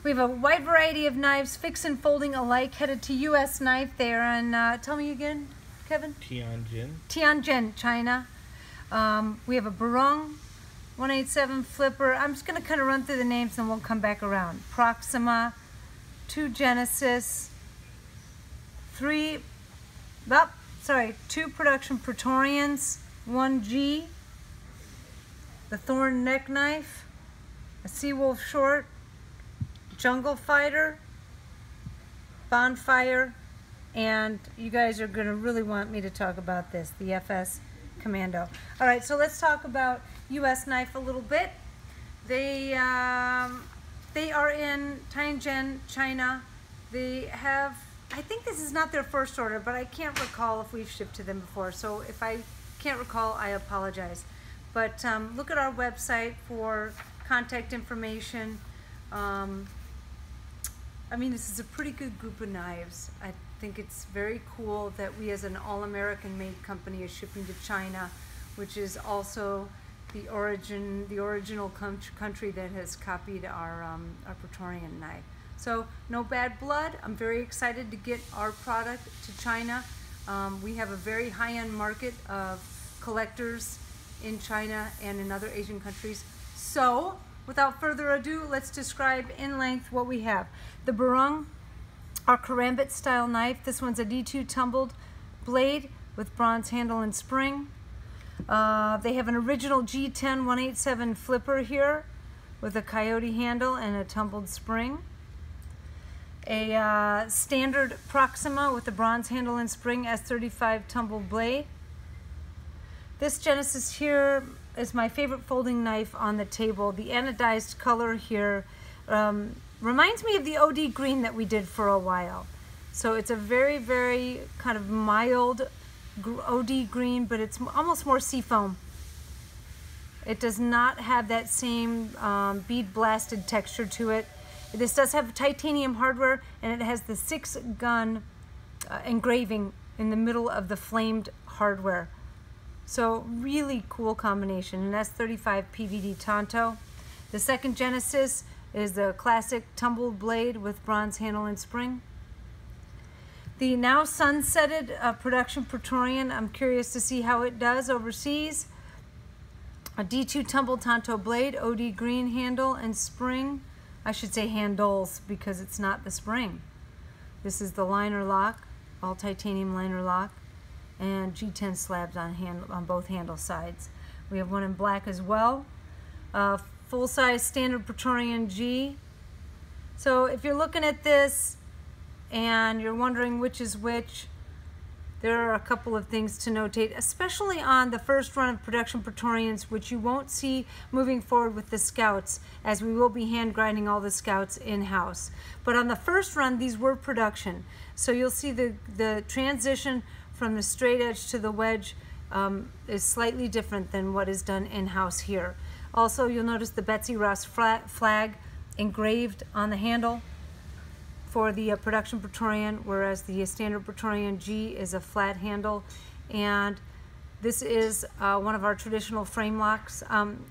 We have a wide variety of knives, fixed and folding alike, headed to U.S. Knife. They are in, tell me again, Kevin? Tianjin. Tianjin, China. We have a Barong 187 flipper. I'm just going to kind of run through the names and we'll come back around. Proxima, 2 Genesis, 2 Production Praetorians, 1 G, the Thorne neck knife, a Seawolf short, Jungle Fighter, Bonfire, and you guys are going to really want me to talk about this, the FS Commando. All right, so let's talk about U.S. Knife a little bit. They are in Tianjin, China. They have, I think this is not their first order, but I can't recall if we've shipped to them before. So if I can't recall, I apologize. But look at our website for contact information. I mean, this is a pretty good group of knives. I think it's very cool that we as an all-American made company is shipping to China, which is also the original country that has copied our Praetorian knife. So no bad blood. I'm very excited to get our product to China. We have a very high-end market of collectors in China and in other Asian countries. So without further ado, let's describe in length what we have. The Barong, our karambit style knife. This one's a D2 tumbled blade with bronze handle and spring. They have an original G10 187 flipper here with a coyote handle and a tumbled spring. A standard Proxima with a bronze handle and spring S35 tumbled blade. This Genesis here is my favorite folding knife on the table. The anodized color here reminds me of the OD green that we did for a while. So it's a very, very kind of mild OD green, but it's almost more seafoam. It does not have that same bead blasted texture to it. This does have titanium hardware, and it has the 6-gun engraving in the middle of the flamed hardware. So really cool combination. An S35 PVD Tonto. The second Genesis is the classic tumbled blade with bronze handle and spring. The now sunsetted Production Praetorian, I'm curious to see how it does overseas. A D2 tumbled Tonto blade, OD green handle and spring. I should say handles because it's not the spring. This is the liner lock, all titanium liner lock, and G10 slabs on both handle sides. We have one in black as well. Full-size standard Praetorian G. So if you're looking at this and you're wondering which is which, there are a couple of things to notate, especially on the first run of Production Praetorians, which you won't see moving forward with the Scouts, as we will be hand grinding all the Scouts in-house. But on the first run, these were production. So you'll see the transition from the straight edge to the wedge is slightly different than what is done in-house here. Also, you'll notice the Betsy Ross flag engraved on the handle for the Production Praetorian, whereas the standard Praetorian G is a flat handle. And this is one of our traditional frame locks. Frame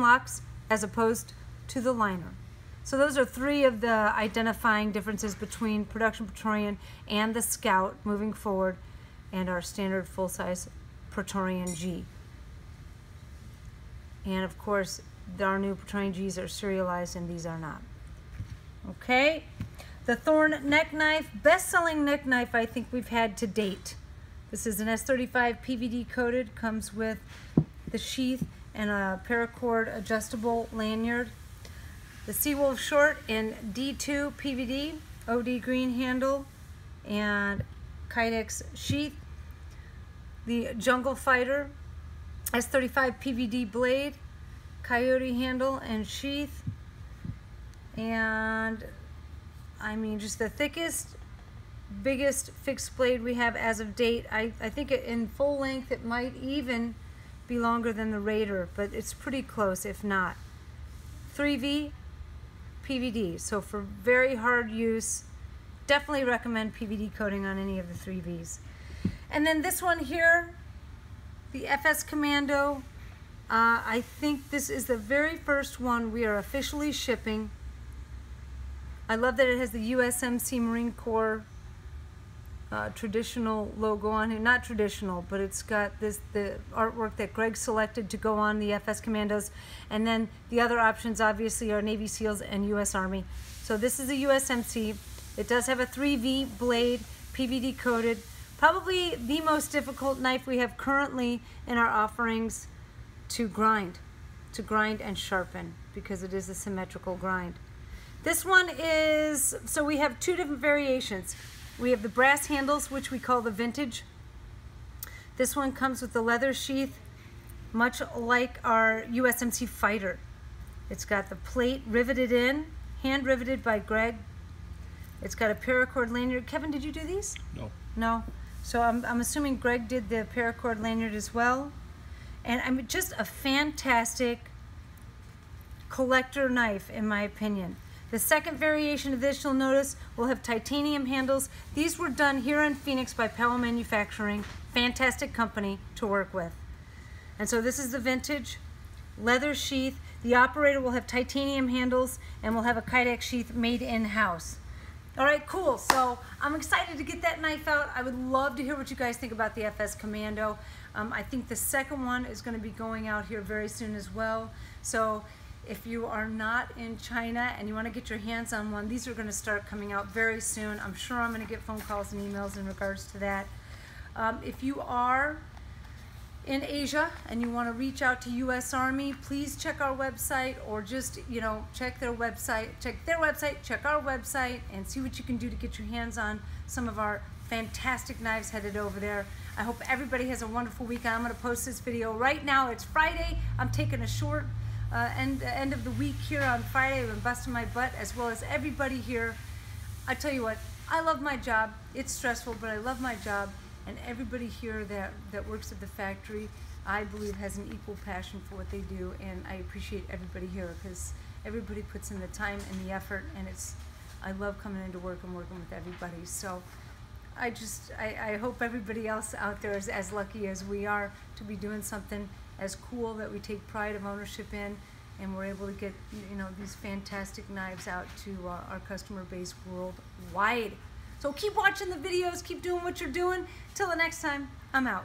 locks as opposed to the liner. So those are 3 of the identifying differences between Production Praetorian and the Scout moving forward, and our standard full-size Praetorian G. And of course, our new Praetorian Gs are serialized and these are not. Okay, the Thorne neck knife, best-selling neck knife I think we've had to date. This is an S35 PVD coated, comes with the sheath and a paracord adjustable lanyard. The Seawolf short in D2 PVD, OD green handle, and Kydex sheath. The Jungle Fighter, S35 PVD blade, coyote handle and sheath. And I mean, just the thickest, biggest fixed blade we have as of date. I think in full length it might even be longer than the Raider, but it's pretty close if not. 3V PVD, so for very hard use, definitely recommend PVD coating on any of the 3Vs. And then this one here, the FS Commando I think this is the very first one we are officially shipping. I love that it has the USMC Marine Corps traditional logo on it. Not traditional, but it's got the artwork that Greg selected to go on the FS Commandos. And then the other options obviously are Navy SEALs and US Army. So this is the USMC. It does have a 3V blade, PVD coated. Probably the most difficult knife we have currently in our offerings to grind and sharpen, because it is a symmetrical grind. This one is, so we have two different variations. We have the brass handles, which we call the vintage. This one comes with the leather sheath, much like our USMC Fighter. It's got the plate riveted in, hand riveted by Greg. It's got a paracord lanyard. Kevin, did you do these? No. No? So I'm assuming Greg did the paracord lanyard as well. And I'm just a fantastic collector knife, in my opinion. The second variation of this, you'll notice, will have titanium handles. These were done here in Phoenix by Powell Manufacturing. Fantastic company to work with. And so this is the vintage leather sheath. The operator will have titanium handles and will have a Kydex sheath made in-house. All right, cool. So I'm excited to get that knife out. I would love to hear what you guys think about the FS Commando. I think the second one is going to be going out here very soon as well. So if you are not in China and you want to get your hands on one, these are going to start coming out very soon. I'm sure I'm going to get phone calls and emails in regards to that. If you are in Asia and you want to reach out to US Army, please check our website, or just, you know, check their website, check our website, and see what you can do to get your hands on some of our fantastic knives headed over there. I hope everybody has a wonderful weekend. I'm going to post this video right now. It's Friday. I'm taking a short end of the week here on Friday. I've been busting my butt, as well as everybody here. I tell you what, I love my job. It's stressful, but I love my job. And everybody here that works at the factory, I believe, has an equal passion for what they do. And I appreciate everybody here, because everybody puts in the time and the effort. And I love coming into work and working with everybody. So I hope everybody else out there is as lucky as we are to be doing something as cool that we take pride of ownership in, and we're able to get, you know, these fantastic knives out to our customer base worldwide. So keep watching the videos, keep doing what you're doing. Till the next time, I'm out.